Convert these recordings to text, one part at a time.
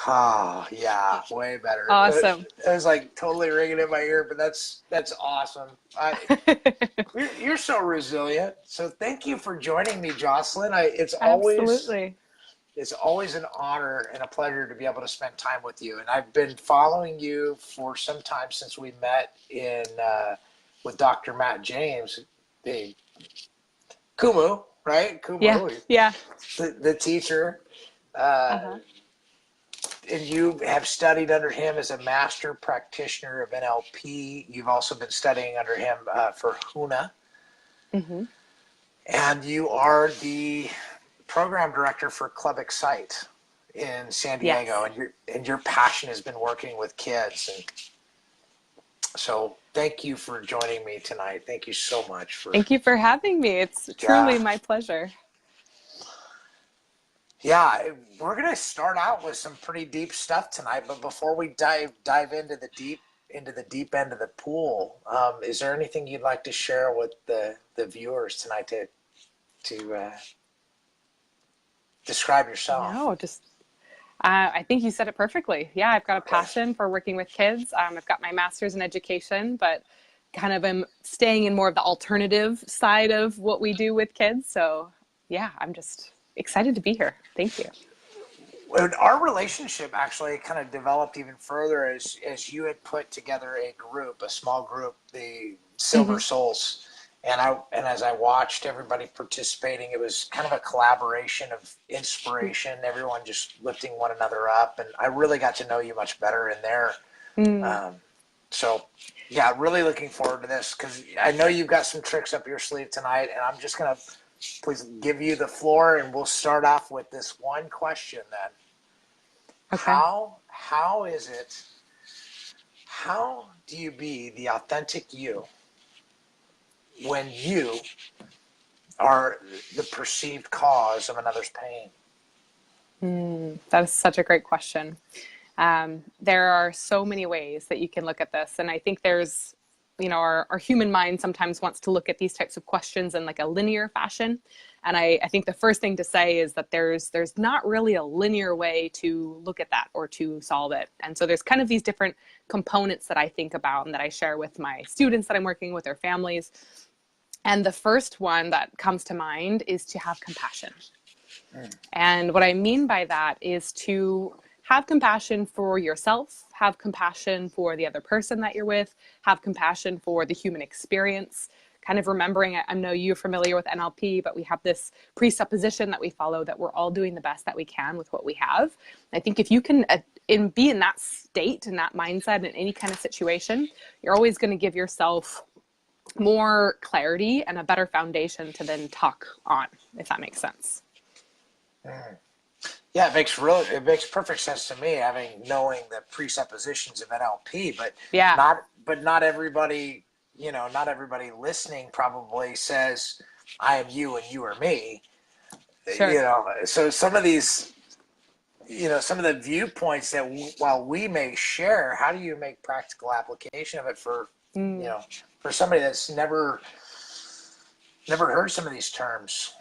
Oh, yeah, way better. Awesome. It was like totally ringing in my ear, but that's awesome. You're so resilient. So thank you for joining me, Jocelyn. Absolutely. It's always an honor and a pleasure to be able to spend time with you. And I've been following you for some time since we met in with Dr. Matt James, the Kumu, right? Yeah. Kumu, Yeah. the teacher. Uh, Uh-huh. and you have studied under him as a master practitioner of NLP. You've also been studying under him for Hoonah, Hmm. and you are the program director for Club Excite in San Diego, Yes. and your passion has been working with kids. And so, thank you for joining me tonight. Thank you so much for Thank you for having me. It's yeah. truly my pleasure. Yeah, we're gonna start out with some pretty deep stuff tonight, but before we dive into the deep end of the pool, is there anything you'd like to share with the viewers tonight to describe yourself? No, just I think you said it perfectly. Yeah, I've got a Okay. passion for working with kids. I've got my master's in education, but kind of am staying in more of the alternative side of what we do with kids. So yeah, I'm just excited to be here. Thank you. Well, our relationship actually kind of developed even further as you had put together a small group, the Silver Hmm. Souls, and as I watched everybody participating, it was kind of a collaboration of inspiration, everyone just lifting one another up, and I really got to know you much better in there. Mm. Um, so, yeah, really looking forward to this because I know you've got some tricks up your sleeve tonight, and I'm just gonna please give you the floor, and we'll start off with this one question then. Okay. How is it? How do you be the authentic you when you are the perceived cause of another's pain? That is such a great question. There are so many ways that you can look at this. And I think there's, our human mind sometimes wants to look at these types of questions in like a linear fashion. And I think the first thing to say is that there's not really a linear way to look at that or to solve it. And so there's kind of these different components that I think about and that I share with my students that I'm working with, their families. And the first one that comes to mind is to have compassion. Mm. And what I mean by that is to have compassion for yourself, have compassion for the other person that you're with, have compassion for the human experience. Kind of remembering, I know you're familiar with NLP, but we have this presupposition that we follow that we're all doing the best that we can with what we have. I think if you can be in that state, in that mindset, in any kind of situation, you're always going to give yourself more clarity and a better foundation to then talk on, if that makes sense. Mm. Yeah, it makes perfect sense to me having knowing the presuppositions of NLP, Yeah, not everybody, not everybody listening probably says I am you and you are me. sure. So some of the viewpoints that while we may share, how do you make practical application of it for, you Mm. know, for somebody that's never heard some of these terms?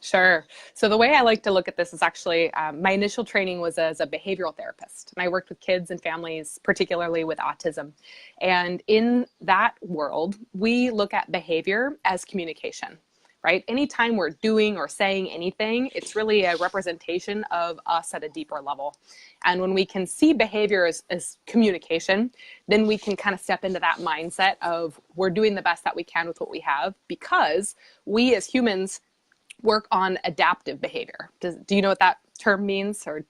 Sure. So the way I like to look at this is actually my initial training was as a behavioral therapist, and I worked with kids and families, particularly with autism. And in that world, we look at behavior as communication, right? Anytime we're doing or saying anything, it's really a representation of us at a deeper level. And when we can see behavior as communication, then we can kind of step into that mindset of we're doing the best that we can with what we have because we as humans work on adaptive behavior. Do you know what that term means, or have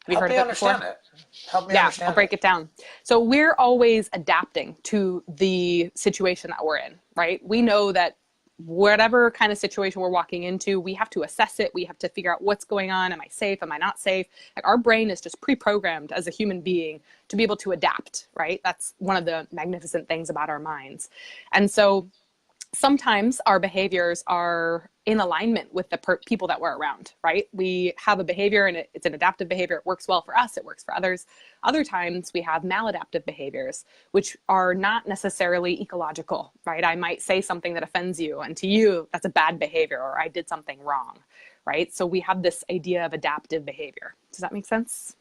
you Help heard of me it before? understand it. Help me Yeah, I'll understand break it. it down. So we're always adapting to the situation that we're in, right? We know that whatever kind of situation we're walking into, we have to assess it. We have to figure out what's going on. Am I safe? Am I not safe? Like our brain is just pre-programmed as a human being to be able to adapt, right? That's one of the magnificent things about our minds. And so sometimes our behaviors are in alignment with the people that we're around, right? We have a behavior and it's an adaptive behavior. It works well for us. It works for others. Other times we have maladaptive behaviors, which are not necessarily ecological, right? I might say something that offends you, and to you, that's a bad behavior, or I did something wrong, right? So we have this idea of adaptive behavior. Does that make sense?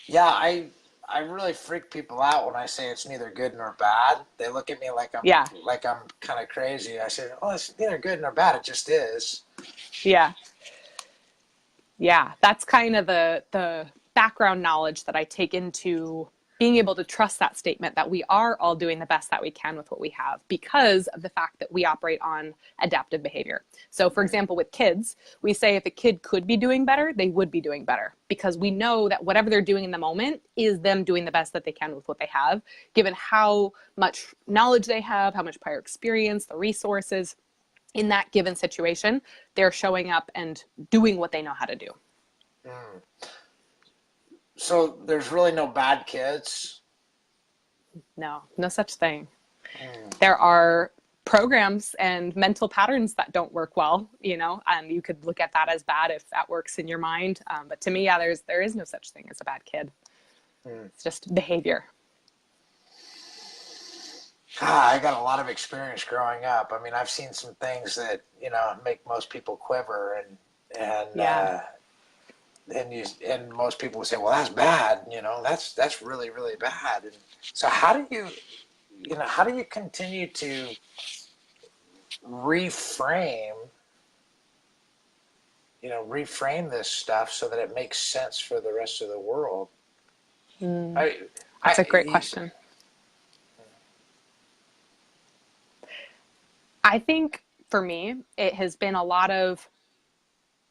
Yeah, I really freak people out when I say it's neither good nor bad. They look at me Yeah. like I'm kind of crazy. I say, "Oh, it's neither good nor bad. It just is." Yeah. Yeah, that's kind of the background knowledge that I take into being able to trust that statement that we are all doing the best that we can with what we have because of the fact that we operate on adaptive behavior. So, for example, with kids, we say if a kid could be doing better, they would be doing better because we know that whatever they're doing in the moment is them doing the best that they can with what they have, given how much knowledge they have, how much prior experience, the resources in that given situation, they're showing up and doing what they know how to do. Mm. So there's really no bad kids. No, no such thing. Mm. There are programs and mental patterns that don't work well, and you could look at that as bad if that works in your mind. But to me, yeah, there is no such thing as a bad kid. Mm. It's just behavior. I got a lot of experience growing up. I mean, I've seen some things that make most people quiver, and Yeah. and most people would say, "Well, that's bad." That's really really bad. And so, how do you continue to reframe reframe this stuff so that it makes sense for the rest of the world? Mm, I, that's a great I, question. I think for me, it has been a lot of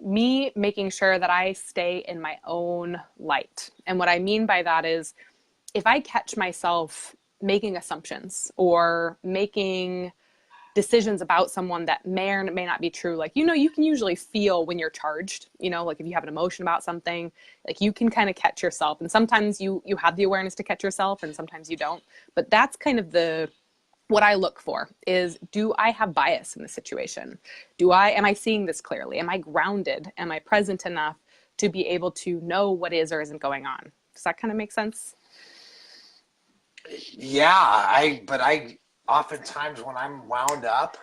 me making sure that I stay in my own light. And what I mean by that is if I catch myself making assumptions or making decisions about someone that may or may not be true, like, you can usually feel when you're charged, like if you have an emotion about something, like you can kind of catch yourself. And sometimes you have the awareness to catch yourself and sometimes you don't. But that's kind of what I look for is, do I have bias in the situation? Am I seeing this clearly? Am I grounded? Am I present enough to be able to know what is or isn't going on? Does that kind of make sense? yeah, I oftentimes when I'm wound up,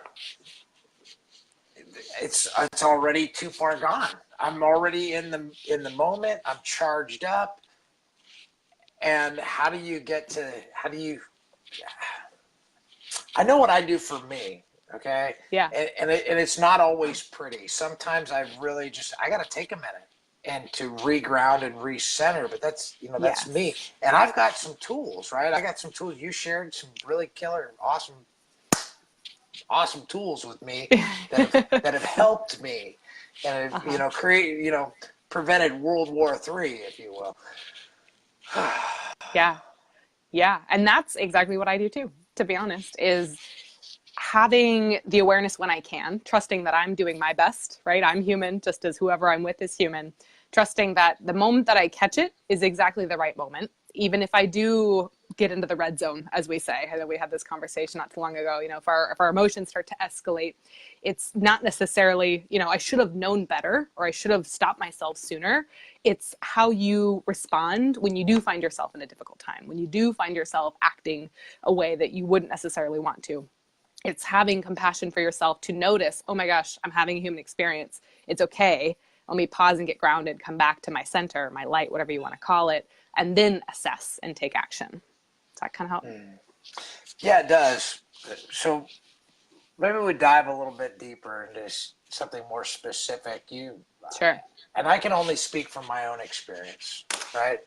it's already too far gone. I'm already in the moment. I'm charged up. And how do you I know what I do for me, okay? Yeah. And it's not always pretty. Sometimes I got to take a minute and to reground and recenter, but that's me. Yes. And I've got some tools, right? I got some tools. You shared some really killer, awesome tools with me that have helped me and have, prevented World War III, if you will. Yeah. Yeah. And that's exactly what I do too, to be honest, is having the awareness when I can, trusting that I'm doing my best, right? I'm human, just as whoever I'm with is human. Trusting that the moment that I catch it is exactly the right moment, even if I do get into the red zone, as we say. I know we had this conversation not too long ago. If our emotions start to escalate, it's not necessarily, I should have known better or I should have stopped myself sooner. It's how you respond when you do find yourself in a difficult time, when you do find yourself acting a way that you wouldn't necessarily want to. It's having compassion for yourself to notice, oh my gosh, I'm having a human experience. It's okay. Let me pause and get grounded, come back to my center, my light, whatever you want to call it, and then assess and take action. Does that kind of help? Yeah, it does. So maybe we dive a little bit deeper into something more specific. Sure. And I can only speak from my own experience, right?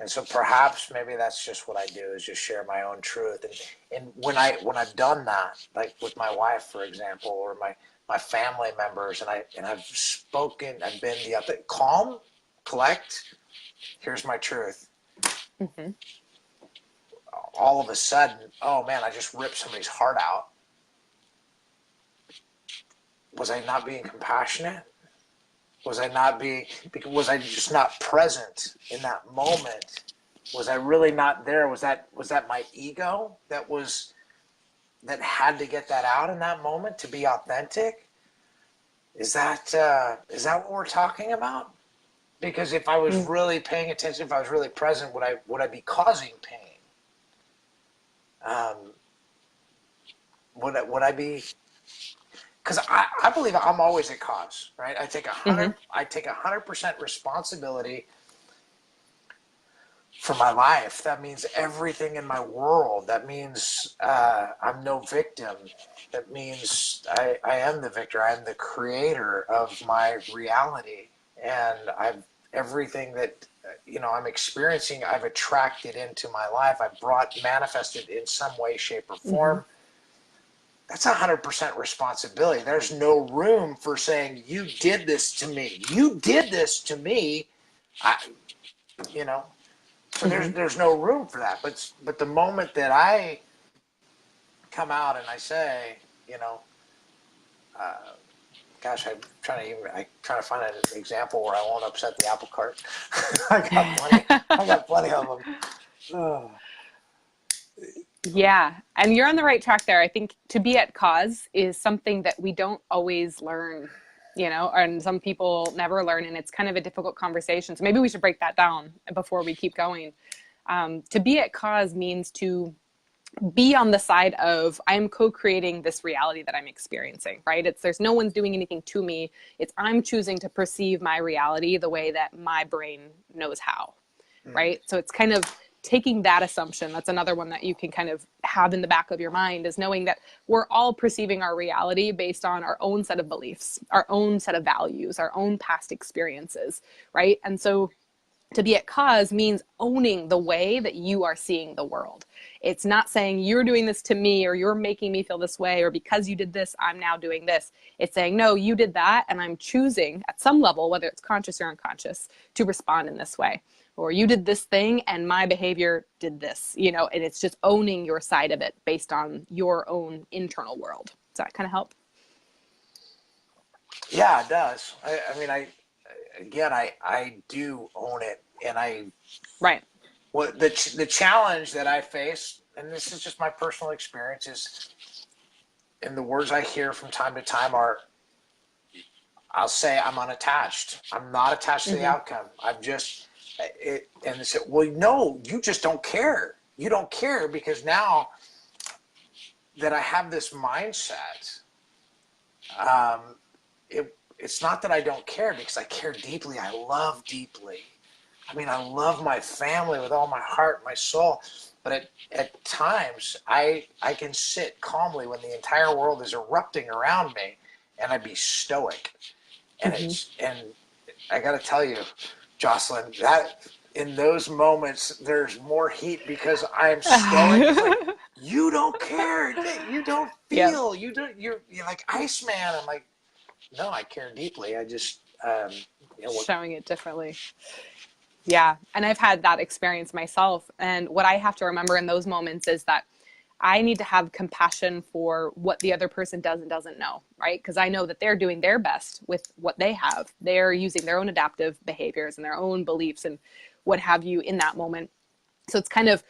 And so perhaps maybe that's just what I do, is just share my own truth. And when I've done that, like with my wife, for example, or my family members, and I've spoken, I've been the other, calm, collect. Here's my truth. Mm-hmm. All of a sudden, oh man, I just ripped somebody's heart out. Was I not being compassionate? Was I just not present in that moment? Was I really not there? Was that my ego that had to get that out in that moment to be authentic? Is that what we're talking about? Because if I was really paying attention, if I was really present, would I be causing pain? Would I be? because I believe I'm always a cause, right? Mm-hmm. I take 100% responsibility for my life. That means everything in my world. That means I'm no victim. That means I am the victor. I am the creator of my reality, and I've everything that I'm experiencing. I've attracted into my life. I've brought manifested in some way, shape, or Mm-hmm. form. That's 100% responsibility. There's no room for saying you did this to me. You did this to me. I, you know, so Mm-hmm. there's no room for that. But the moment that I come out and I say, you know, uh, gosh, I'm trying to find an example where I won't upset the apple cart. I got plenty. I got plenty of them. Oh. Yeah, and you're on the right track there. I think to be at cause is something that we don't always learn, and some people never learn, and it's kind of a difficult conversation. So maybe we should break that down before we keep going. To be at cause means to be on the side of I'm co-creating this reality that I'm experiencing, right? There's no one's doing anything to me. It's I'm choosing to perceive my reality the way that my brain knows how, right? So it's kind of taking that assumption. That's another one that you can kind of have in the back of your mind, is knowing that we're all perceiving our reality based on our own set of beliefs, our own set of values, our own past experiences, right? And so to be at cause means owning the way that you are seeing the world. It's not saying you're doing this to me or you're making me feel this way, or because you did this, I'm now doing this. It's saying, no, you did that, and I'm choosing at some level, whether it's conscious or unconscious, to respond in this way. Or you did this thing and my behavior did this, and it's just owning your side of it based on your own internal world. Does that kind of help? Yeah, it does. I do own it, and Right. the challenge that I face, and this is just my personal experiences, and the words I hear from time to time are, I'll say I'm unattached. I'm not attached to the Mm-hmm. outcome. And they say, well, no, you just don't care. You don't care because now that I have this mindset, it's not that I don't care, because I care deeply. I love deeply. I love my family with all my heart, my soul. But at times, I can sit calmly when the entire world is erupting around me, and I'd be stoic. And Mm-hmm. I got to tell you, Jocelyn, that in those moments, there's more heat because I'm stoic. It's like, you don't care. You don't Yep. feel. You're like Iceman. I'm like, no, I care deeply. I just, Showing it differently. Yeah. And I've had that experience myself. And what I have to remember in those moments is that I need to have compassion for what the other person does and doesn't know, right? Because I know that they're doing their best with what they have. They're using their own adaptive behaviors and their own beliefs and what have you in that moment. So it's kind of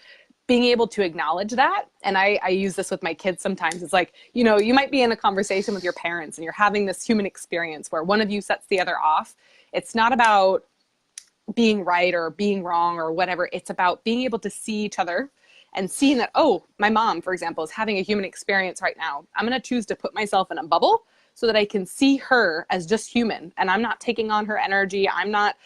being able to acknowledge that. And I use this with my kids sometimes. It's like, you might be in a conversation with your parents and you're having this human experience where one of you sets the other off. It's not about being right or being wrong or whatever. It's about being able to see each other and seeing that, oh, my mom, for example, is having a human experience right now. I'm going to choose to put myself in a bubble so that I can see her as just human. And I'm not taking on her energy. I'm not,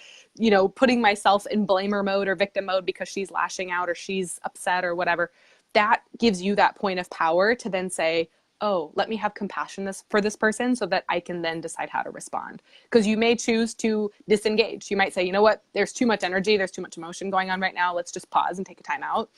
putting myself in blamer mode or victim mode because she's lashing out or she's upset or whatever. That gives you that point of power to then say, oh, let me have compassion for this person so that I can then decide how to respond. Because you may choose to disengage. You might say, you know what, there's too much energy, there's too much emotion going on right now. Let's just pause and take a time out,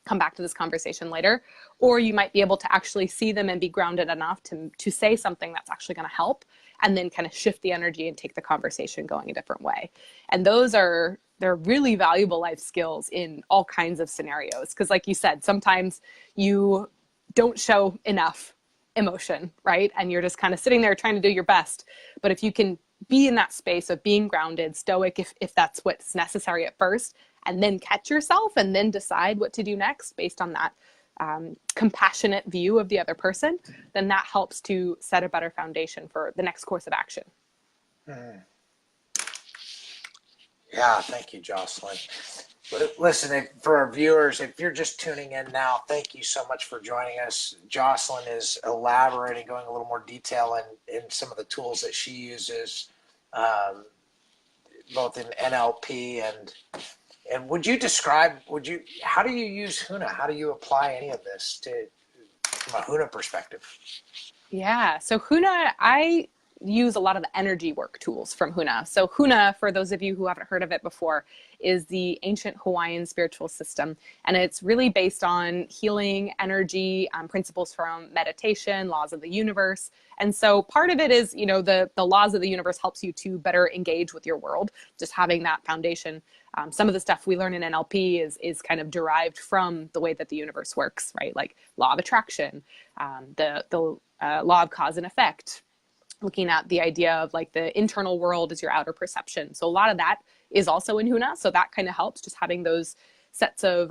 come back to this conversation later. Or you might be able to actually see them and be grounded enough to say something that's actually going to help, and then kind of shift the energy and take the conversation going a different way. And they're really valuable life skills in all kinds of scenarios. Because like you said, sometimes you don't show enough emotion, right? And you're just kind of sitting there trying to do your best. But if you can be in that space of being grounded, stoic, if that's what's necessary at first, and then catch yourself and then decide what to do next based on that compassionate view of the other person, then that helps to set a better foundation for the next course of action. yeah, thank you, Jocelyn. Listen, for our viewers, if you're just tuning in now, thank you so much for joining us. Jocelyn is elaborating, going a little more detail in some of the tools that she uses, um, both in NLP and how do you use Hoonah? How do you apply any of this from a Hoonah perspective? Yeah. So Hoonah, I use a lot of the energy work tools from Hoonah. So Hoonah, for those of you who haven't heard of it before, is the ancient Hawaiian spiritual system. And it's really based on healing energy, principles from meditation, laws of the universe. And so part of it is, the laws of the universe helps you to better engage with your world, just having that foundation. Some of the stuff we learn in NLP is kind of derived from the way that the universe works, right? Like law of attraction, the law of cause and effect, looking at the idea of like the internal world is your outer perception. So a lot of that is also in Hoonah. So that kind of helps, just having those sets of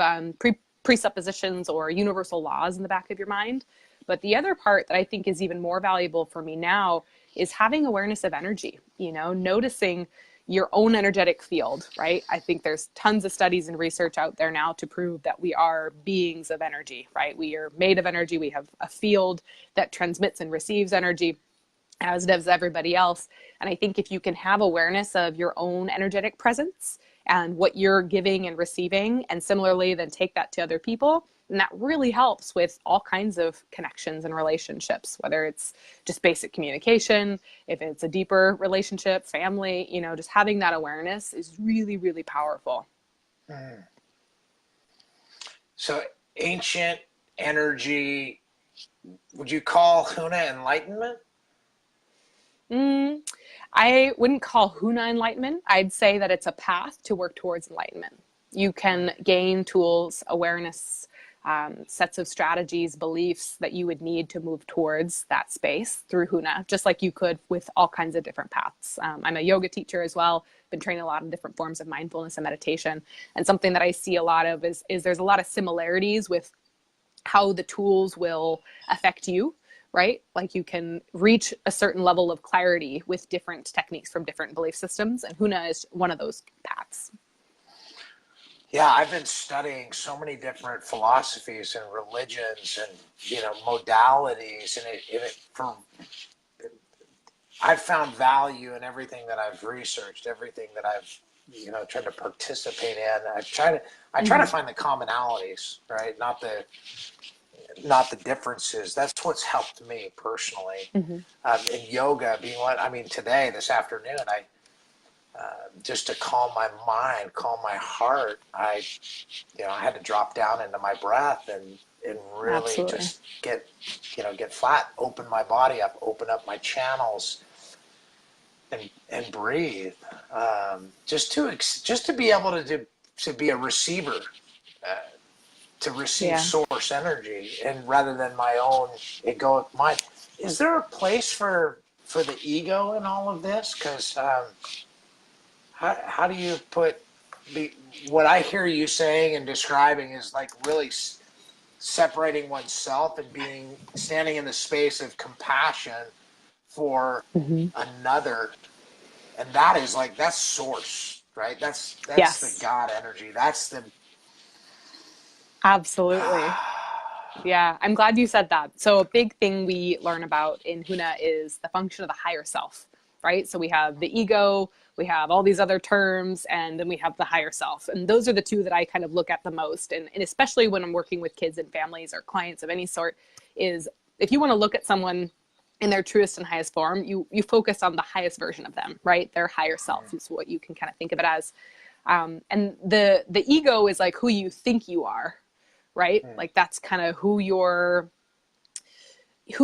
presuppositions or universal laws in the back of your mind. But the other part that I think is even more valuable for me now is having awareness of energy, noticing your own energetic field, right? I think there's tons of studies and research out there now to prove that we are beings of energy, right? We are made of energy. We have a field that transmits and receives energy, as does everybody else. And I think if you can have awareness of your own energetic presence and what you're giving and receiving, and similarly then take that to other people, and that really helps with all kinds of connections and relationships, whether it's just basic communication, if it's a deeper relationship, family, just having that awareness is really, really powerful. Mm. So ancient energy, would you call Hoonah enlightenment? I wouldn't call Hoonah enlightenment. I'd say that it's a path to work towards enlightenment. You can gain tools, awareness, sets of strategies, beliefs that you would need to move towards that space through Hoonah, just like you could with all kinds of different paths. I'm a yoga teacher as well, been training a lot of different forms of mindfulness and meditation. And something that I see a lot of is there's a lot of similarities with how the tools will affect you, right? Like you can reach a certain level of clarity with different techniques from different belief systems. And Hoonah is one of those paths. Yeah, I've been studying so many different philosophies and religions and modalities, and I've found value in everything that I've researched, everything that I've tried to participate in. I try to find the commonalities, right? Not the differences. That's what's helped me personally. In yoga being today, this afternoon, just to calm my mind, calm my heart, I had to drop down into my breath and really Absolutely. just get flat, open my body up, open up my channels, and breathe. Just to be able to be a receiver, to receive source energy, and rather than my own egoic mind. Is there a place for the ego in all of this? Because how do you put what I hear you saying and describing is like really separating oneself and standing in the space of compassion for another, and that's source, right? That's the God energy. That's the Absolutely. Yeah, I'm glad you said that. So a big thing we learn about in Hoonah is the function of the higher self, right? So we have the ego, we have all these other terms, and then we have the higher self. And those are the two that I kind of look at the most. And especially when I'm working with kids and families or clients of any sort, is if you want to look at someone in their truest and highest form, you focus on the highest version of them, right? Their higher self is what you can kind of think of it as. And the ego is like who you think you are, right? Like that's kind of who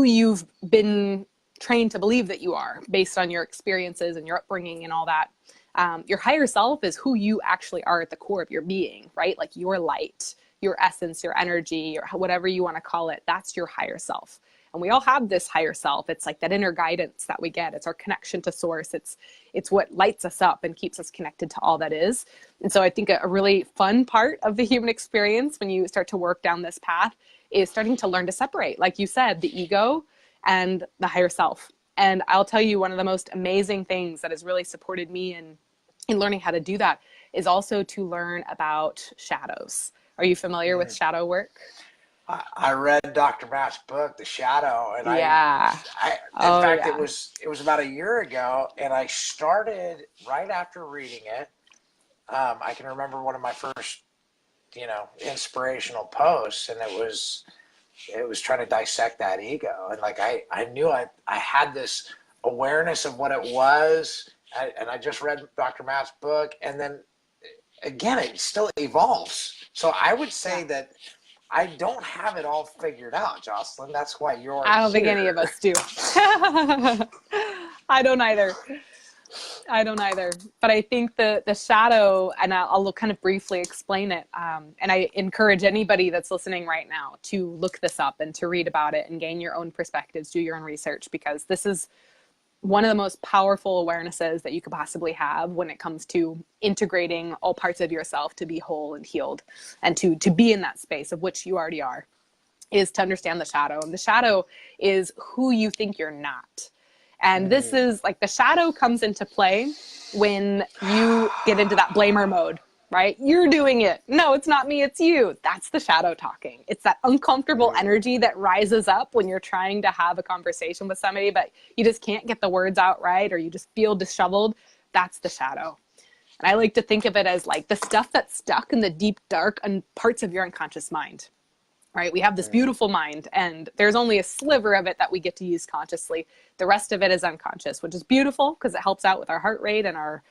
you've been trained to believe that you are based on your experiences and your upbringing and all that. Your higher self is who you actually are at the core of your being, right? Like your light, your essence, your energy, or whatever you want to call it. That's your higher self. And we all have this higher self. It's like that inner guidance that we get. It's our connection to source. It's what lights us up and keeps us connected to all that is. And so I think a really fun part of the human experience when you start to work down this path is starting to learn to separate, like you said, the ego and the higher self. And I'll tell you, one of the most amazing things that has really supported me in learning how to do that is also to learn about shadows. Are you familiar with shadow work? I read Dr. Matt's book, The Shadow, and Yeah. in Oh, fact, yeah. it was about a year ago, and I started right after reading it. I can remember one of my first, inspirational posts, and it was trying to dissect that ego, and like I knew I had this awareness of what it was, and I just read Dr. Matt's book, and then again, it still evolves. So I would say that I don't have it all figured out, Jocelyn. That's why you're I don't think any of here. us do. I don't either. I don't either. But I think the shadow, and I'll kind of briefly explain it. And I encourage anybody that's listening right now to look this up and to read about it and gain your own perspectives, do your own research, because this is one of the most powerful awarenesses that you could possibly have when it comes to integrating all parts of yourself to be whole and healed and to be in that space of which you already are, is to understand the shadow. And the shadow is who you think you're not. And this is like the shadow comes into play when you get into that blamer mode, right? You're doing it. No, it's not me, it's you. That's the shadow talking. It's that uncomfortable energy that rises up when you're trying to have a conversation with somebody, but you just can't get the words out right, or you just feel disheveled. That's the shadow. And I like to think of it as like the stuff that's stuck in the deep, dark parts of your unconscious mind. Right? We have this beautiful mind, and there's only a sliver of it that we get to use consciously. The rest of it is unconscious, which is beautiful because it helps out with our heart rate and our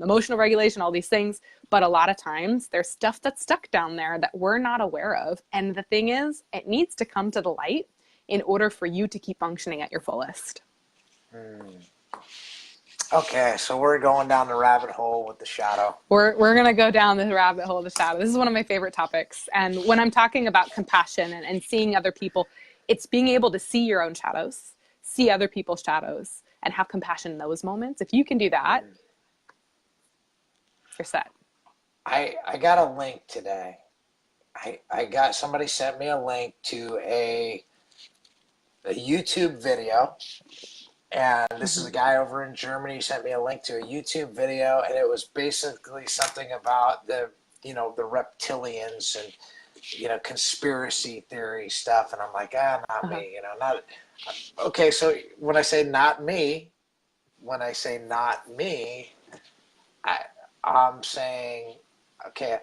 emotional regulation, all these things. But a lot of times there's stuff that's stuck down there that we're not aware of. And the thing is, it needs to come to the light in order for you to keep functioning at your fullest. Okay, so we're going down the rabbit hole with the shadow. We're going to go down the rabbit hole of the shadow. This is one of my favorite topics. And when I'm talking about compassion and seeing other people, it's being able to see your own shadows, see other people's shadows, and have compassion in those moments. If you can do that, you're set. I got a link today. I got somebody sent me a link to a YouTube video. And this is a guy over in Germany who sent me a link to a YouTube video, and it was basically something about the reptilians and, conspiracy theory stuff. And I'm like, not me, not. Okay, so when I say not me, I'm saying, okay,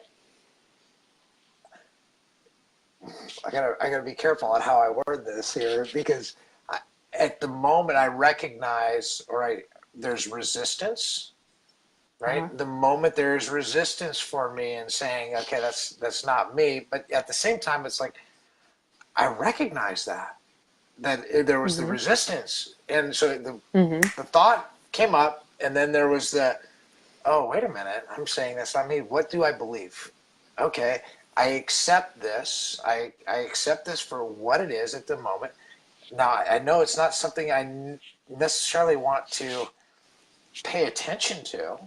I gotta be careful on how I word this here, because at the moment I recognize, there's resistance, right? The moment there's resistance for me and saying, okay, that's not me. But at the same time, it's like, I recognize that there was the resistance. And so the thought came up, and then there was oh, wait a minute, I'm saying that's not me. What do I believe? Okay, I accept this. I accept this for what it is at the moment. Now, I know it's not something I necessarily want to pay attention to,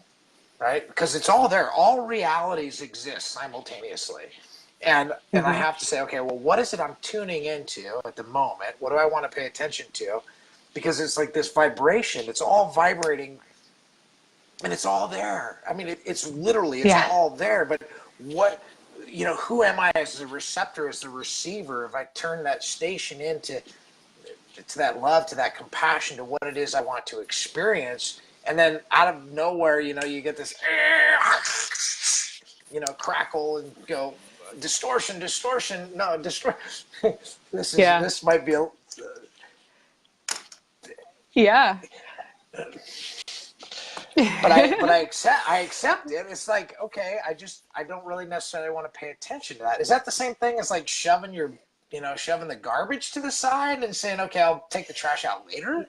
right? Because it's all there. All realities exist simultaneously. And I have to say, okay, well, what is it I'm tuning into at the moment? What do I want to pay attention to? Because it's like this vibration. It's all vibrating, and it's all there. I mean, it's literally, it's all there. But what, who am I as the receptor, as the receiver? If I turn that station into to that love, to that compassion, to what it is I want to experience, and then out of nowhere, you get this, crackle and go distortion. No, this might be a. But I accept it. It's like, okay, I don't really necessarily want to pay attention to that. Is that the same thing as like shoving the garbage to the side and saying, okay, I'll take the trash out later?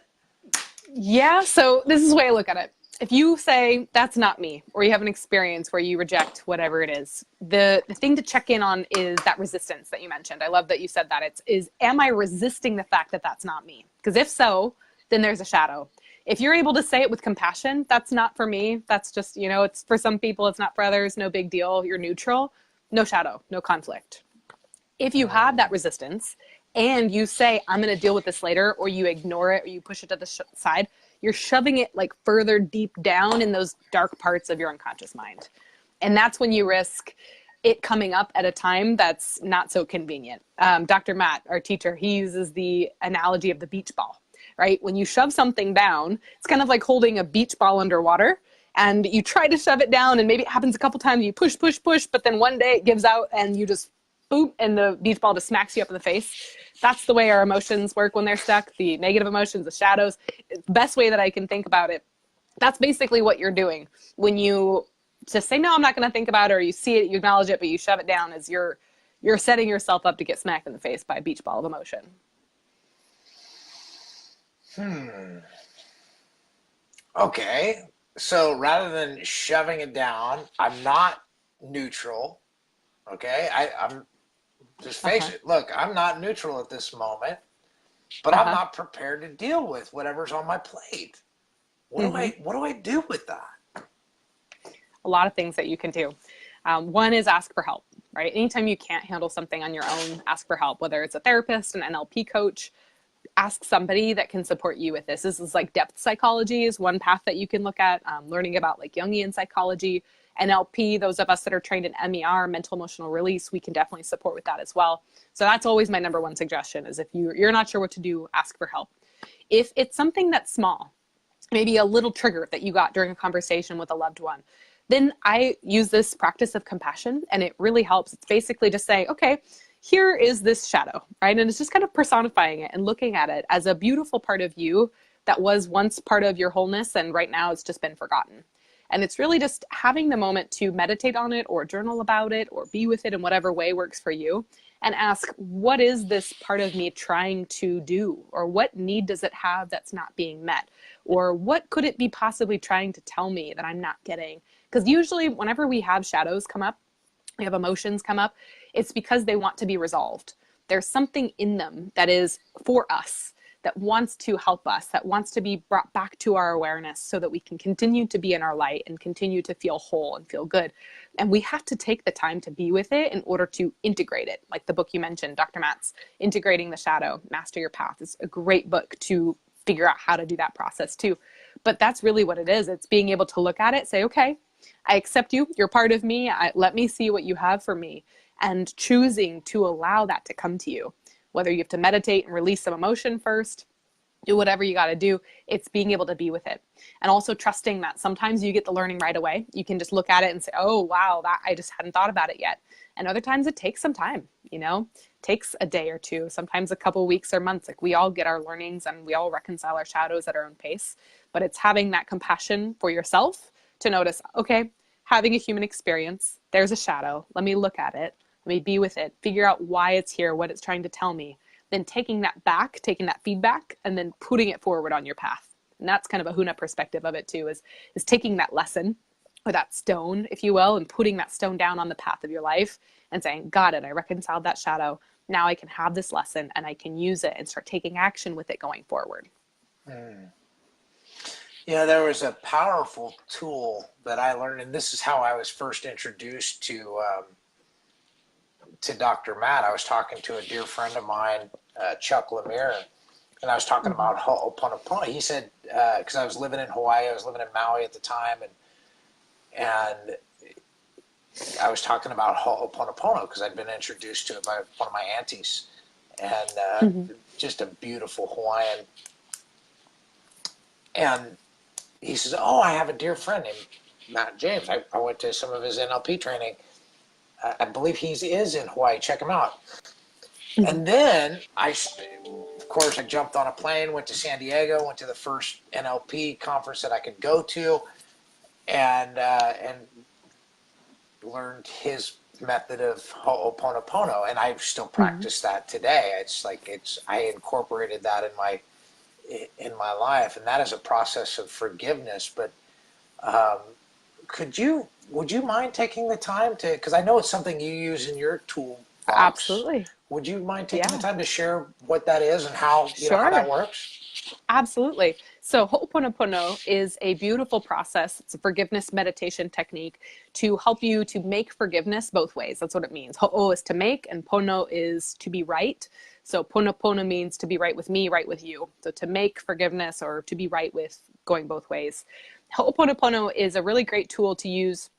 Yeah, so this is the way I look at it. If you say, that's not me, or you have an experience where you reject whatever it is, the thing to check in on is that resistance that you mentioned. I love that you said that. Am I resisting the fact that that's not me? Because if so, then there's a shadow. If you're able to say it with compassion, that's not for me. That's just, it's for some people, it's not for others. No big deal. You're neutral. No shadow, no conflict. If you have that resistance and you say, I'm going to deal with this later, or you ignore it, or you push it to the side, you're shoving it like further deep down in those dark parts of your unconscious mind. And that's when you risk it coming up at a time that's not so convenient. Dr. Matt, our teacher, he uses the analogy of the beach ball, right? When you shove something down, it's kind of like holding a beach ball underwater, and you try to shove it down, and maybe it happens a couple times, you push, push, push, but then one day it gives out and you just boop, and the beach ball just smacks you up in the face. That's the way our emotions work when they're stuck, the negative emotions, the shadows. Best way that I can think about it, that's basically what you're doing when you just say, no, I'm not going to think about it, or you see it, you acknowledge it, but you shove it down, as you're setting yourself up to get smacked in the face by a beach ball of emotion. Okay. So rather than shoving it down, I'm not neutral. Okay. I'm just face it. Look, I'm not neutral at this moment, but I'm not prepared to deal with whatever's on my plate. What do I do with that? A lot of things that you can do. One is ask for help, right? Anytime you can't handle something on your own, ask for help, whether it's a therapist, an NLP coach. Ask somebody that can support you with this. This is like depth psychology is one path that you can look at, learning about like Jungian psychology, NLP, those of us that are trained in MER, mental emotional release, we can definitely support with that as well. So that's always my number one suggestion is if you're not sure what to do, ask for help. If it's something that's small, maybe a little trigger that you got during a conversation with a loved one, then I use this practice of compassion, and it really helps. It's basically just saying, okay, here is this shadow, right? And it's just kind of personifying it and looking at it as a beautiful part of you that was once part of your wholeness, and right now it's just been forgotten. And it's really just having the moment to meditate on it or journal about it or be with it in whatever way works for you, and ask, what is this part of me trying to do? Or what need does it have that's not being met? Or what could it be possibly trying to tell me that I'm not getting? Because usually whenever we have shadows come up, we have emotions come up, it's because they want to be resolved. There's something in them that is for us, that wants to help us, that wants to be brought back to our awareness so that we can continue to be in our light and continue to feel whole and feel good. And we have to take the time to be with it in order to integrate it. Like the book you mentioned, Dr. Matt's Integrating the Shadow, Master Your Path, is a great book to figure out how to do that process too. But that's really what it is. It's being able to look at it, say, okay, I accept you, you're part of me, let me see what you have for me, and choosing to allow that to come to you. Whether you have to meditate and release some emotion first, do whatever you got to do, it's being able to be with it. And also trusting that sometimes you get the learning right away. You can just look at it and say, oh, wow, that I just hadn't thought about it yet. And other times it takes some time, it takes a day or two, sometimes a couple weeks or months. Like we all get our learnings and we all reconcile our shadows at our own pace. But it's having that compassion for yourself to notice, okay, having a human experience, there's a shadow, let me look at it. Let me be with it, figure out why it's here, what it's trying to tell me, then taking that back, taking that feedback, and then putting it forward on your path. And that's kind of a Hoonah perspective of it too, is taking that lesson, or that stone, if you will, and putting that stone down on the path of your life and saying, got it, I reconciled that shadow. Now I can have this lesson and I can use it and start taking action with it going forward. There was a powerful tool that I learned, and this is how I was first introduced to Dr. Matt. I was talking to a dear friend of mine, Chuck Lemire, and I was talking about Ho'oponopono. He said, because I was living in Hawaii, I was living in Maui at the time, and I was talking about Ho'oponopono because I'd been introduced to it by one of my aunties, and just a beautiful Hawaiian. And he says, oh, I have a dear friend named Matt James. I went to some of his NLP training. I believe he is in Hawaii. Check him out. And then of course, I jumped on a plane, went to San Diego, went to the first NLP conference that I could go to, and learned his method of Ho'oponopono, and I still practice that today. I incorporated that in my life, and that is a process of forgiveness. But would you mind taking the time to, because I know it's something you use in your toolbox. Absolutely. Would you mind taking the time to share what that is and how how that works? Absolutely. So Ho'oponopono is a beautiful process. It's a forgiveness meditation technique to help you to make forgiveness both ways. That's what it means. Ho'o is to make, and pono is to be right. So pono means to be right with me, right with you. So to make forgiveness or to be right with, going both ways. Ho'oponopono is a really great tool to use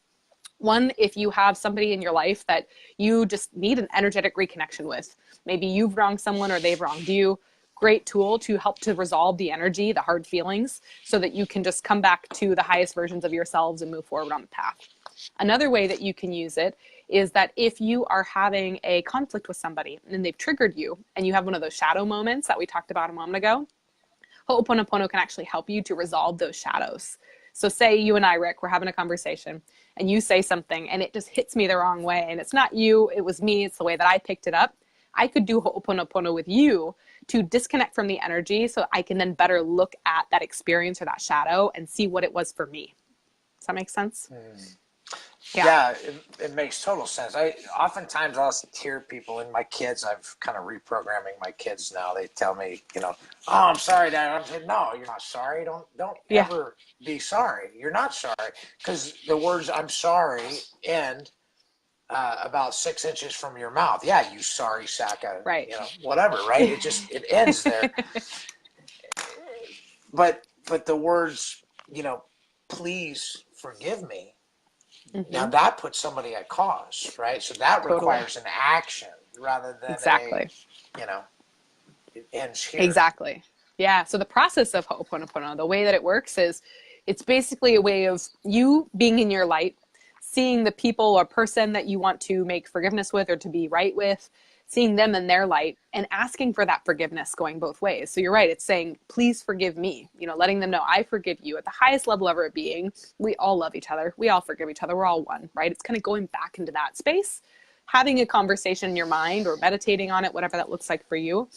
One, if you have somebody in your life that you just need an energetic reconnection with, maybe you've wronged someone or they've wronged you, great tool to help to resolve the energy, the hard feelings, so that you can just come back to the highest versions of yourselves and move forward on the path. Another way that you can use it is that if you are having a conflict with somebody and they've triggered you and you have one of those shadow moments that we talked about a moment ago, Ho'oponopono can actually help you to resolve those shadows. So say you and I, Rick, we're having a conversation and you say something and it just hits me the wrong way. And it's not you, it was me, it's the way that I picked it up. I could do Ho'oponopono with you to disconnect from the energy so I can then better look at that experience or that shadow and see what it was for me. Does that make sense? Yeah, it makes total sense. Oftentimes I'll hear people, and my kids, I've kind of reprogramming my kids now. They tell me, oh, I'm sorry, Dad. I'm saying, no, you're not sorry. Don't ever be sorry. You're not sorry, because the words "I'm sorry" end about 6 inches from your mouth. Yeah, you sorry sack of, whatever, right? It ends there. But the words, please forgive me. Now that puts somebody at cause, right? So that requires an action rather than it ends here. Exactly. Yeah. So the process of Ho'oponopono, the way that it works is it's basically a way of you being in your light, seeing the people or person that you want to make forgiveness with or to be right with, seeing them in their light and asking for that forgiveness going both ways. So you're right. It's saying, please forgive me, letting them know I forgive you at the highest level of our being. We all love each other. We all forgive each other. We're all one, right? It's kind of going back into that space, having a conversation in your mind or meditating on it, whatever that looks like for you,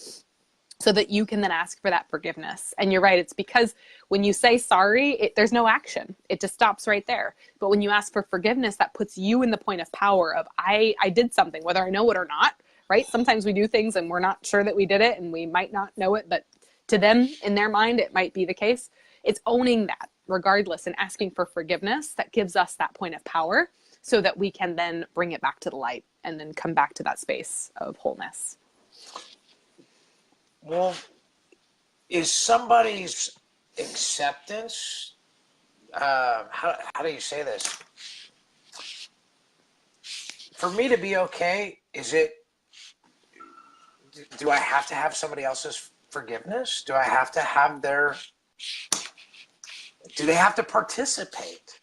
so that you can then ask for that forgiveness. And you're right. It's because when you say sorry, there's no action. It just stops right there. But when you ask for forgiveness, that puts you in the point of power of I did something, whether I know it or not. Right? Sometimes we do things and we're not sure that we did it and we might not know it, but to them, in their mind, it might be the case. It's owning that regardless and asking for forgiveness that gives us that point of power so that we can then bring it back to the light and then come back to that space of wholeness. Well, is somebody's acceptance, how do you say this? For me to be okay, do I have to have somebody else's forgiveness? Do I have to have do they have to participate?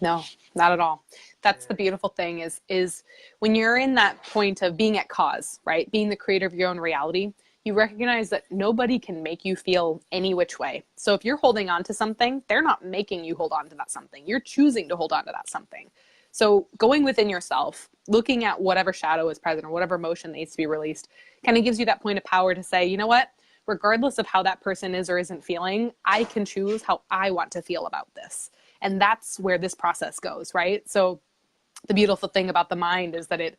No, not at all. That's the beautiful thing is when you're in that point of being at cause, right? Being the creator of your own reality, you recognize that nobody can make you feel any which way. So if you're holding on to something, they're not making you hold on to that something. You're choosing to hold on to that something. So going within yourself, looking at whatever shadow is present or whatever emotion needs to be released, kind of gives you that point of power to say, you know what, regardless of how that person is or isn't feeling, I can choose how I want to feel about this. And that's where this process goes, right? So the beautiful thing about the mind is that it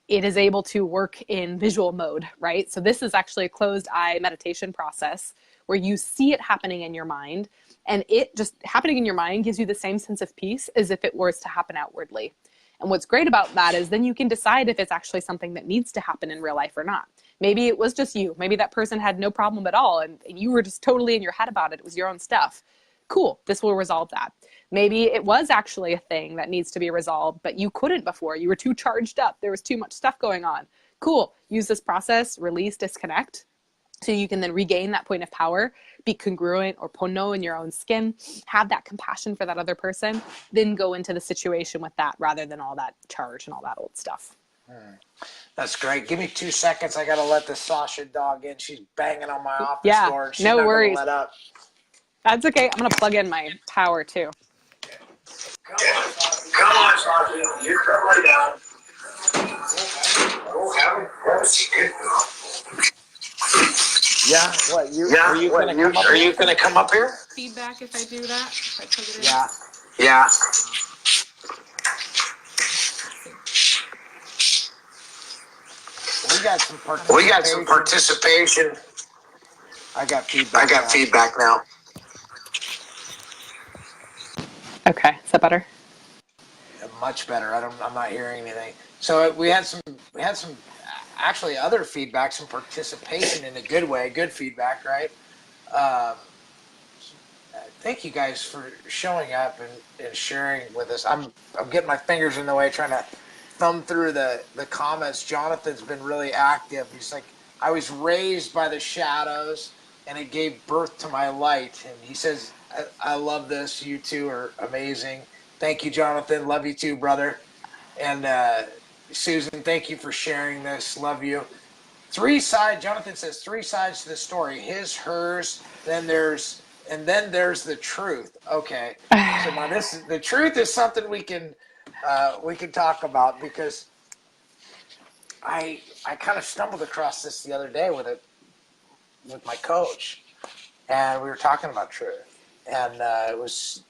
is able to work in visual mode, right? So this is actually a closed eye meditation process where you see it happening in your mind, and it just happening in your mind gives you the same sense of peace as if it was to happen outwardly. And what's great about that is then you can decide if it's actually something that needs to happen in real life or not. Maybe it was just you. Maybe that person had no problem at all and you were just totally in your head about it. It was your own stuff. Cool, this will resolve that. Maybe it was actually a thing that needs to be resolved, but you couldn't before. You were too charged up. There was too much stuff going on. Cool, use this process, release, disconnect, so you can then regain that point of power, be congruent or Pono in your own skin, have that compassion for that other person, then go into the situation with that rather than all that charge and all that old stuff. That's great. Give me 2 seconds. I got to let the Sasha dog in. She's banging on my office door. She's no not worries. Gonna let up. That's okay. I'm going to plug in my power too. Come on, Sasha. You're totally down. Have a seat. Yeah, what are you going to come up here? Feedback if I do that. If I plug it in. Yeah. We got some participation. I got feedback now. Okay, is that better? Much better. I'm not hearing anything. So we had some actually other feedback, some participation in a good way, good feedback, right? thank you guys for showing up and sharing with us. I'm getting my fingers in the way trying to thumb through the comments. Jonathan's been really active. He's like, I was raised by the shadows and it gave birth to my light. And he says, I love this. You two are amazing. Thank you, Jonathan. Love you too, brother. And Susan, thank you for sharing this. Love you. Jonathan says three sides to the story: his, hers, then there's the truth. Okay, so now the truth is something we can talk about, because I kind of stumbled across this the other day with my coach, and we were talking about truth, and it was,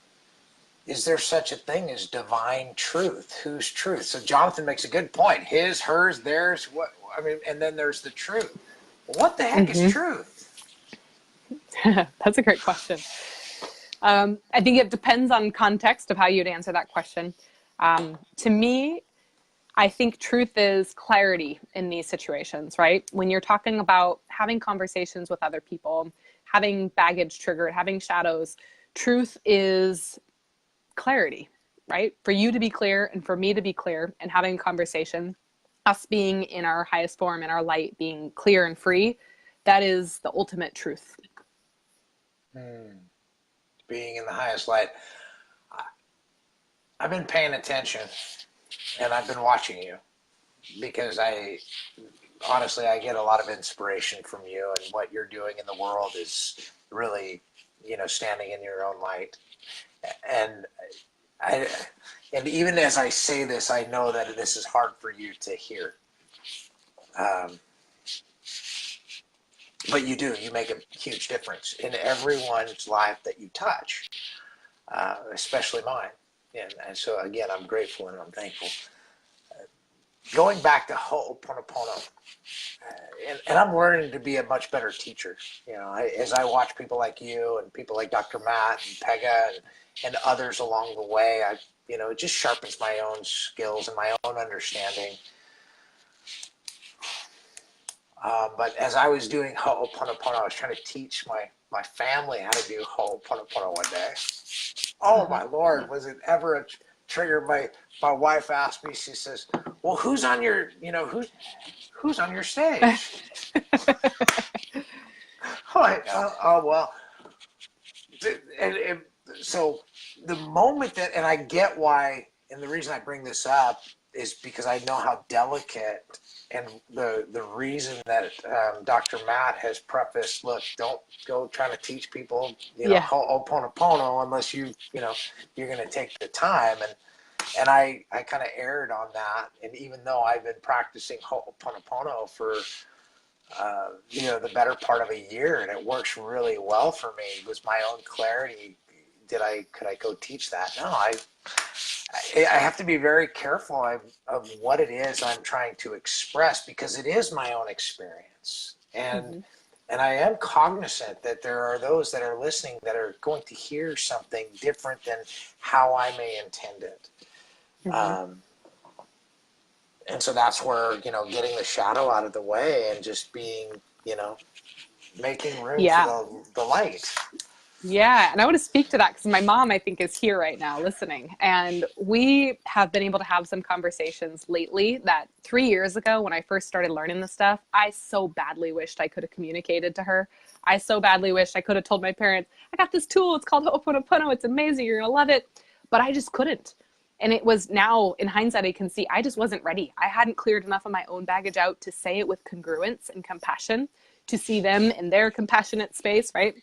is there such a thing as divine truth? Whose truth? So Jonathan makes a good point: his, hers, theirs. What I mean, and then there's the truth. What the heck is truth? That's a great question. I think it depends on context of how you'd answer that question. To me, I think truth is clarity in these situations, right? When you're talking about having conversations with other people, having baggage triggered, having shadows, truth is clarity, right? For you to be clear and for me to be clear and having a conversation, us being in our highest form, in our light, being clear and free, that is the ultimate truth. Being in the highest light. I've been paying attention and I've been watching you, because honestly, I get a lot of inspiration from you, and what you're doing in the world is really, standing in your own light. And I, and even as I say this, I know that this is hard for you to hear. But you do. You make a huge difference in everyone's life that you touch, especially mine. And so, again, I'm grateful and I'm thankful. Going back to Ho'oponopono, and I'm learning to be a much better teacher. As I watch people like you and people like Dr. Matt and Pega and others along the way, it just sharpens my own skills and my own understanding. But as I was doing Ho'oponopono, I was trying to teach my family how to do Ho'oponopono one day. Oh my Lord, was it ever a trigger? My wife asked me, she says, well, who's on your stage? Well, and so the moment that, and I get why, and the reason I bring this up is because I know how delicate, and the reason that Dr. Matt has prefaced, look, don't go trying to teach people, Ho'oponopono unless you're going to take the time. And I kind of erred on that. And even though I've been practicing Ho'oponopono for, the better part of a year, and it works really well for me, it was my own clarity. Could I go teach that? No, I have to be very careful of what it is I'm trying to express, because it is my own experience. And I am cognizant that there are those that are listening that are going to hear something different than how I may intend it. And so that's where, getting the shadow out of the way and just being, making room for the light. Yeah, and I want to speak to that because my mom, I think, is here right now listening. And we have been able to have some conversations lately that 3 years ago, when I first started learning this stuff, I so badly wished I could have communicated to her. I so badly wished I could have told my parents, I got this tool, it's called Ho'oponopono, it's amazing, you're going to love it. But I just couldn't. And it was, now, in hindsight, I can see I just wasn't ready. I hadn't cleared enough of my own baggage out to say it with congruence and compassion, to see them in their compassionate space, right?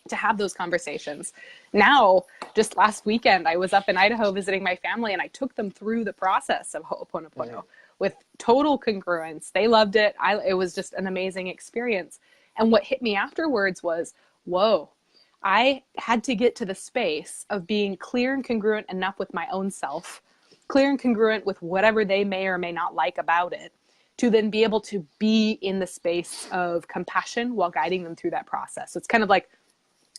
To have those conversations. Now, just last weekend, I was up in Idaho visiting my family, and I took them through the process of Ho'oponopono with total congruence. They loved it. It was just an amazing experience. And what hit me afterwards was, whoa, I had to get to the space of being clear and congruent enough with my own self, clear and congruent with whatever they may or may not like about it, to then be able to be in the space of compassion while guiding them through that process. So it's kind of like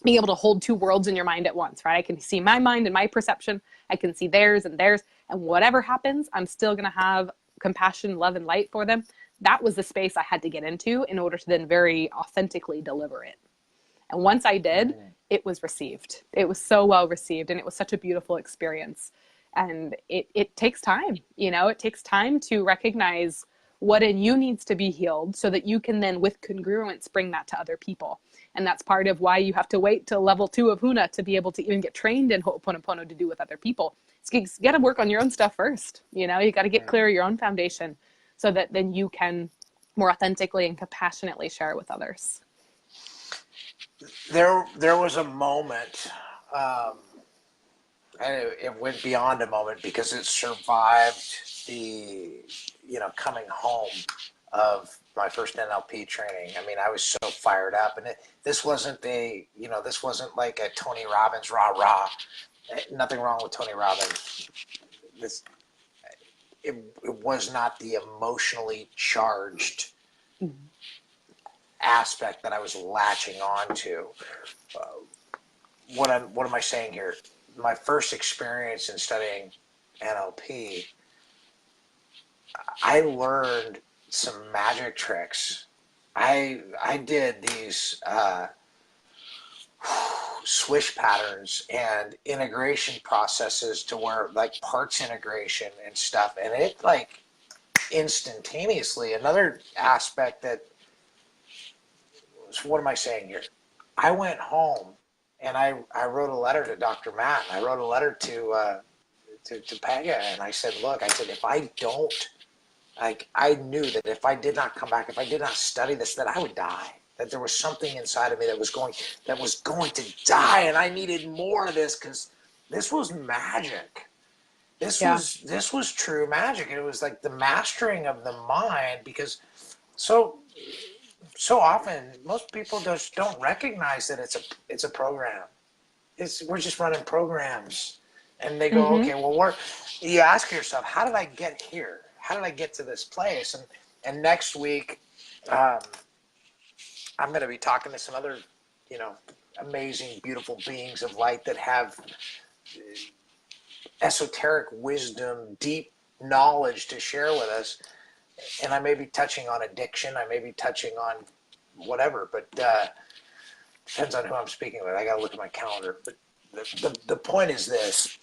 being able to hold two worlds in your mind at once, right? I can see my mind and my perception. I can see theirs and theirs. And whatever happens, I'm still going to have compassion, love, and light for them. That was the space I had to get into in order to then very authentically deliver it. And once I did, it was received. It was so well received, and it was such a beautiful experience. And it takes time, it takes time to recognize what in you needs to be healed so that you can then, with congruence, bring that to other people. And that's part of why you have to wait till level 2 of Hoonah to be able to even get trained in Ho'oponopono to do with other people. So you got to work on your own stuff first. You got to get clear of your own foundation so that then you can more authentically and compassionately share it with others. There was a moment, and it went beyond a moment because it survived the, coming home of my first NLP training. I mean, I was so fired up, and this wasn't this wasn't like a Tony Robbins rah rah. Nothing wrong with Tony Robbins. It was not the emotionally charged aspect that I was latching on to. What am I saying here? My first experience in studying NLP, I learned some magic tricks. I did these swish patterns and integration processes to where, like, parts integration and stuff, and it, like, instantaneously. Another aspect that was, what am I saying here? I went home and I wrote a letter to Dr. Matt. I wrote a letter to Pega, and I said, look, if I don't, like, I knew that if I did not come back, if I did not study this, that I would die. That there was something inside of me that was going to die, and I needed more of this, because this was magic. This was true magic. And it was like the mastering of the mind, because so often most people just don't recognize that it's a program. We're just running programs, and they go, okay, well, you ask yourself, how did I get here? How did I get to this place? And next week, I'm going to be talking to some other, amazing, beautiful beings of light that have esoteric wisdom, deep knowledge to share with us. And I may be touching on addiction. I may be touching on whatever, but depends on who I'm speaking with. I got to look at my calendar. But the point is this.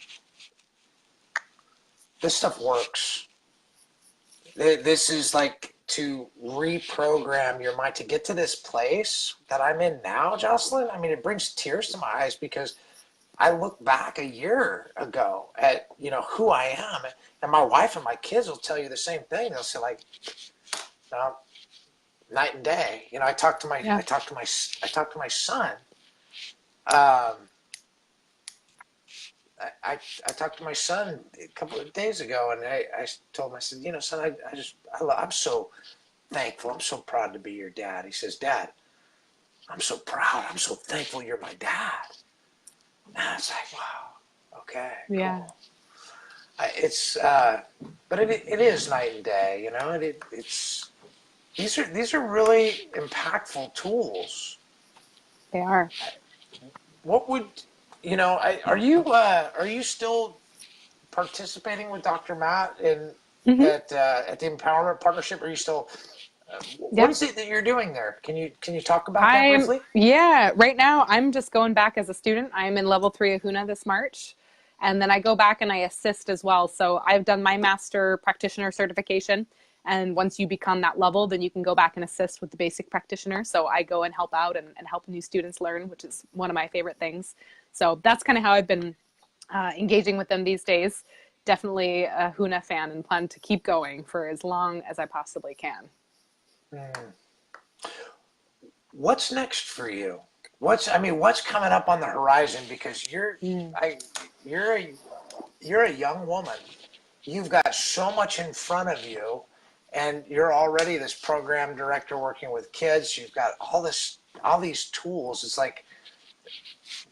This stuff works. This is like to reprogram your mind to get to this place that I'm in now, Jocelyn. I mean, it brings tears to my eyes, because I look back a year ago at, who I am, and my wife and my kids will tell you the same thing. They'll say, like, no, night and day. I talked to my son. I talked to my son a couple of days ago, and I told him, I said, son, I'm so thankful. I'm so proud to be your dad. He says, Dad, I'm so proud. I'm so thankful you're my dad. And it's like, wow, okay, Yeah. cool. But it is night and day, it's these are really impactful tools. They are. What would, are you still participating with Dr. Matt at the Empowerment Partnership? Are you still, what is it that you're doing there? Can you talk about that briefly? Yeah, right now I'm just going back as a student. I'm in level 3 of Hoonah this March. And then I go back and I assist as well. So I've done my master practitioner certification. And once you become that level, then you can go back and assist with the basic practitioner. So I go and help out and help new students learn, which is one of my favorite things. So that's kind of how I've been engaging with them these days. Definitely a Hoonah fan, and plan to keep going for as long as I possibly can. What's next for you? What's coming up on the horizon? Because you're a young woman. You've got so much in front of you, and you're already this program director working with kids. You've got all these tools. It's like,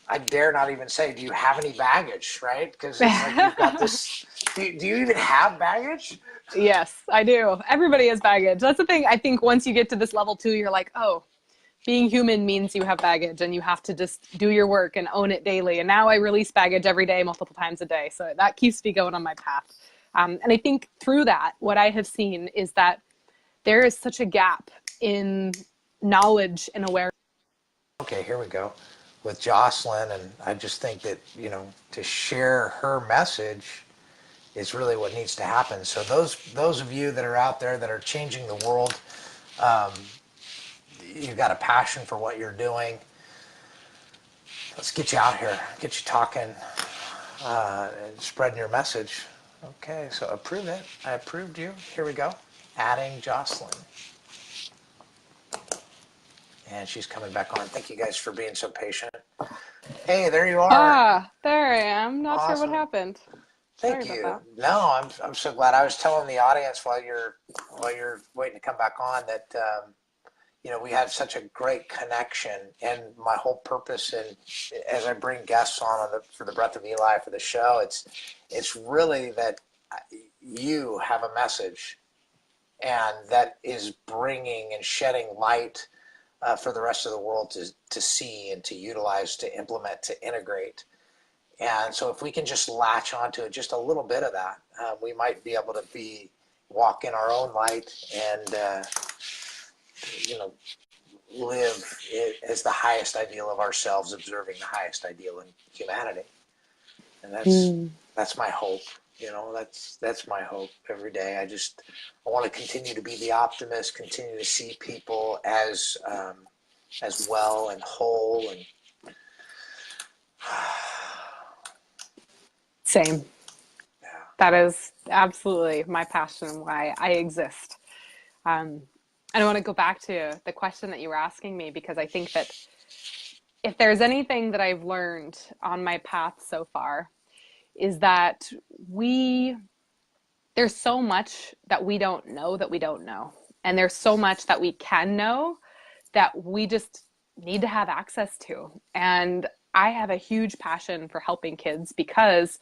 I dare not even say, do you have any baggage, right? Because it's like you've got this. Do you even have baggage? Yes, I do. Everybody has baggage. That's the thing. I think once you get to this level 2, you're like, oh, being human means you have baggage, and you have to just do your work and own it daily. And now I release baggage every day, multiple times a day. So that keeps me going on my path. And I think through that, what I have seen is that there is such a gap in knowledge and awareness Okay, here we go with Jocelyn, and I just think that to share her message is really what needs to happen. So those of you that are out there that are changing the world, you've got a passion for what you're doing. Let's get you out here, get you talking, and spreading your message. Okay, so approve it. I approved you. Here we go. Adding Jocelyn. And she's coming back on. Thank you guys for being so patient. Hey, there you are. Ah, there I am. Not sure what Awesome. happened. Sorry Thank about you. that. No, I'm so glad. I was telling the audience while you're waiting to come back on that we have such a great connection, and my whole purpose, and as I bring guests on for the Breath of Eli for the show, it's really that you have a message, and that is bringing and shedding light for the rest of the world to see and to utilize, to implement, to integrate. And so if we can just latch onto it, just a little bit of that, we might be able to walk in our own light and live as the highest ideal of ourselves, observing the highest ideal in humanity. And that's my hope. That's my hope every day. I want to continue to be the optimist, continue to see people as well and whole and Same. yeah. That is absolutely my passion and why I exist. I want to go back to the question that you were asking me, because I think that if there's anything that I've learned on my path so far is that there's so much that we don't know that we don't know. And there's so much that we can know that we just need to have access to. And I have a huge passion for helping kids because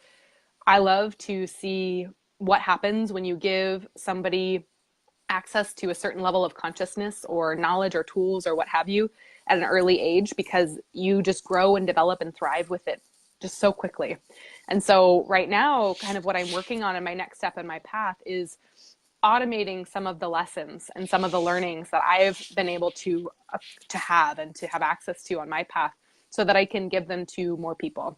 I love to see what happens when you give somebody access to a certain level of consciousness or knowledge or tools or what have you at an early age, because you just grow and develop and thrive with it just so quickly. And so right now, kind of what I'm working on in my next step in my path is automating some of the lessons and some of the learnings that I've been able to have and to have access to on my path so that I can give them to more people.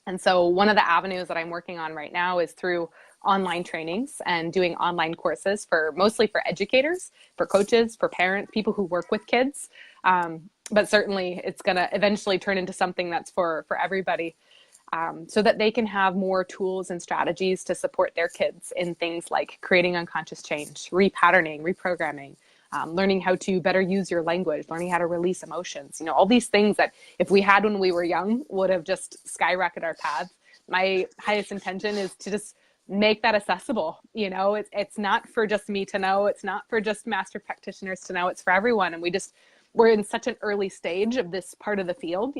And so one of the avenues that I'm working on right now is through online trainings and doing online courses for mostly for educators, for coaches, for parents, people who work with kids. But certainly it's going to eventually turn into something that's for everybody, so that they can have more tools and strategies to support their kids in things like creating unconscious change, repatterning, reprogramming, learning how to better use your language, learning how to release emotions, all these things that if we had when we were young would have just skyrocketed our paths. My highest intention is to just make that accessible. It's not for just me to know. It's not for just master practitioners to know. It's for everyone. And we're in such an early stage of this part of the field,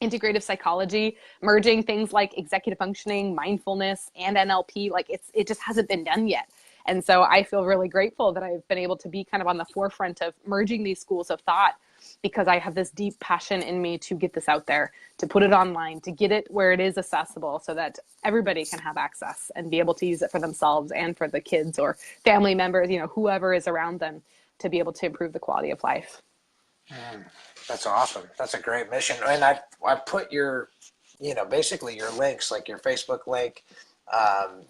integrative psychology, merging things like executive functioning, mindfulness, and NLP. Like it just hasn't been done yet. And so I feel really grateful that I've been able to be kind of on the forefront of merging these schools of thought, because I have this deep passion in me to get this out there, to put it online, to get it where it is accessible so that everybody can have access and be able to use it for themselves and for the kids or family members, whoever is around them, to be able to improve the quality of life. That's awesome. That's a great mission. And I put your, basically your links, like your Facebook link,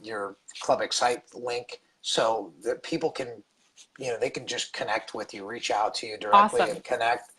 your Club Excite link, so that people can, they can just connect with you, reach out to you directly Awesome. and connect.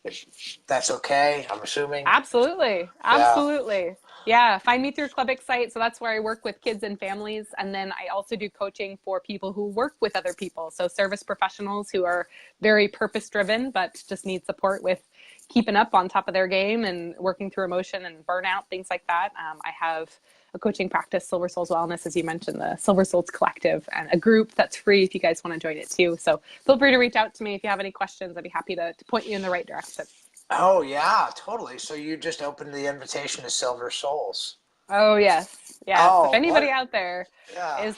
If that's okay, I'm assuming. Absolutely. Yeah. Absolutely. Yeah. Find me through Club Excite. So that's where I work with kids and families. And then I also do coaching for people who work with other people. So service professionals who are very purpose driven, but just need support with keeping up on top of their game and working through emotion and burnout, things like that. I have a coaching practice, Silver Souls Wellness, as you mentioned, the Silver Souls Collective, and a group that's free if you guys want to join it too. So feel free to reach out to me if you have any questions. I'd be happy to point you in the right direction. Oh yeah, totally. So you just opened the invitation to Silver Souls. Oh yes, yes. If Oh, anybody what? out there Yeah. is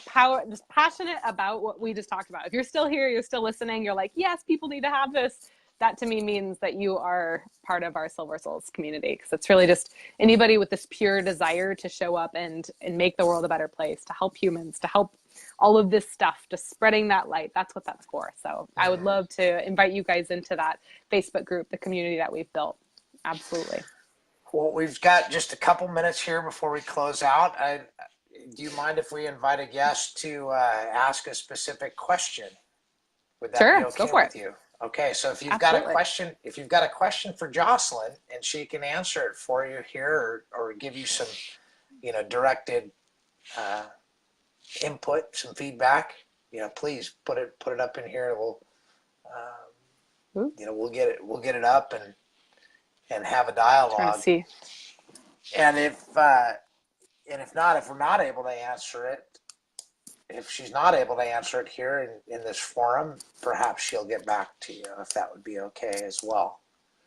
just passionate about what we just talked about, if you're still here, you're still listening, you're like, yes, people need to have this. That to me means that you are part of our Silver Souls community, because it's really just anybody with this pure desire to show up and make the world a better place, to help humans, to help all of this stuff, just spreading that light. That's what that's for. So I would love to invite you guys into that Facebook group, the community that we've built. Absolutely. Well, we've got just a couple minutes here before we close out. Do you mind if we invite a guest to ask a specific question? Would that be Sure. Go okay for it. with you? Okay, so Absolutely. if you've got a question for Jocelyn and she can answer it for you here, or give you some, directed uh, input, some feedback, please put it up in here. We'll get it up and have a Trying to dialogue. see. And if not, if we're not able to answer it, if she's not able to answer it here in this forum, perhaps she'll get back to you, if that would be okay as well.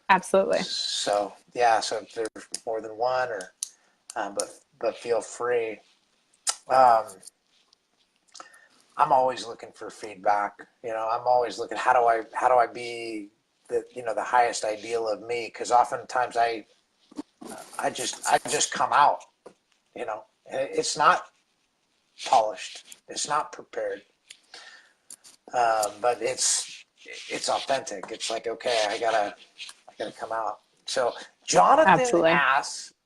Absolutely. So yeah, so if there's more than one, or but feel free. Um, I'm always looking for feedback. I'm always looking, how do I be the highest ideal of me? Because oftentimes I just come out. It's not polished. It's not prepared. But it's authentic. It's like, okay, I gotta come out. So Absolutely.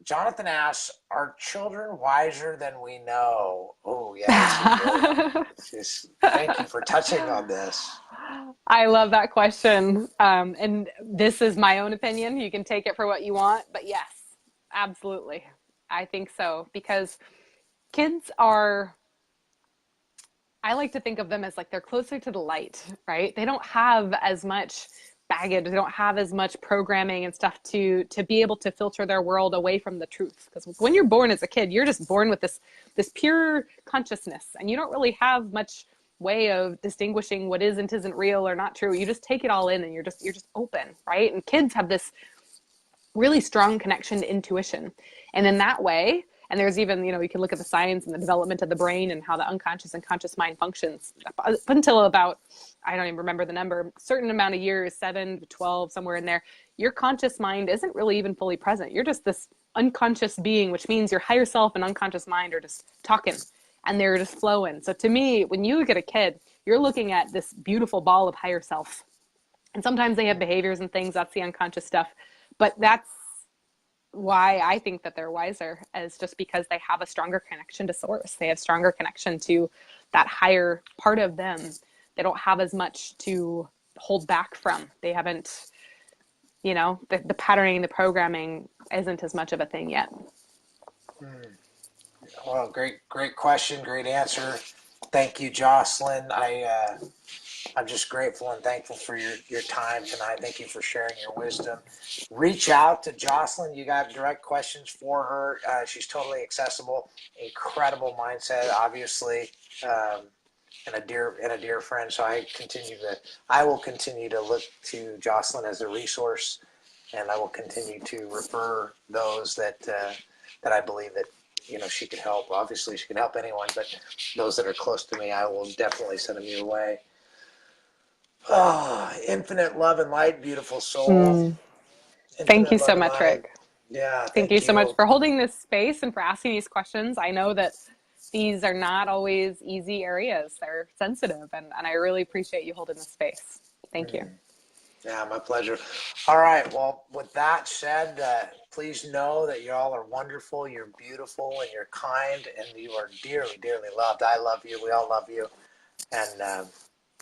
Jonathan asks, are children wiser than we know? Oh yeah, that's a good one. Thank you for touching on this. I love that question. And this is my own opinion. You can take it for what you want, but yes, absolutely. I think so, because kids are, I like to think of them as like they're closer to the light, right? They don't have as much baggage, they don't have as much programming and stuff to be able to filter their world away from the truth. Because when you're born as a kid, you're just born with this pure consciousness, and you don't really have much way of distinguishing what is and isn't real or not true. You just take it all in, and you're just open, right? And kids have this really strong connection to intuition. And in that way, and there's even, you can look at the science and the development of the brain and how the unconscious and conscious mind functions up until about, I don't even remember the number, certain amount of years, 7 to 12, somewhere in there, your conscious mind isn't really even fully present. You're just this unconscious being, which means your higher self and unconscious mind are just talking and they're just flowing. So to me, when you get a kid, you're looking at this beautiful ball of higher self. And sometimes they have behaviors and things, that's the unconscious stuff. But that's why I think that they're wiser, is just because they have a stronger connection to source. They have stronger connection to that higher part of them. They don't have as much to hold back from. They haven't, the patterning, the programming isn't as much of a thing yet. Well, great question, great answer. Thank you, Jocelyn. I'm just grateful and thankful for your time tonight. Thank you for sharing your wisdom. Reach out to Jocelyn. You got direct questions for her. She's totally accessible. Incredible mindset, obviously, and a dear friend. So I will continue to look to Jocelyn as a resource, and I will continue to refer those that I believe that she could help. Obviously, she can help anyone, but those that are close to me, I will definitely send them your way. Oh, infinite love and light, beautiful soul. Thank Infinite you so love and much, light. Rick. Yeah, Thank you thank so much you. for holding this space and for asking these questions. I know that these are not always easy areas. They're sensitive, and I really appreciate you holding this space. Thank you. Yeah, my pleasure. All right. Well, with that said, please know that you all are wonderful, you're beautiful, and you're kind, and you are dearly, dearly loved. I love you. We all love you. And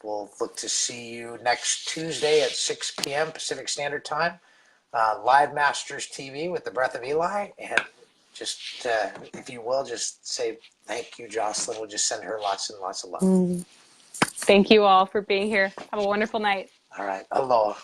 we'll look to see you next Tuesday at 6 p.m. Pacific Standard Time. Live Masters TV with the Breath of Eli. And just, if you will, just say thank you, Jocelyn. We'll just send her lots and lots of love. Thank you all for being here. Have a wonderful night. All right. Aloha.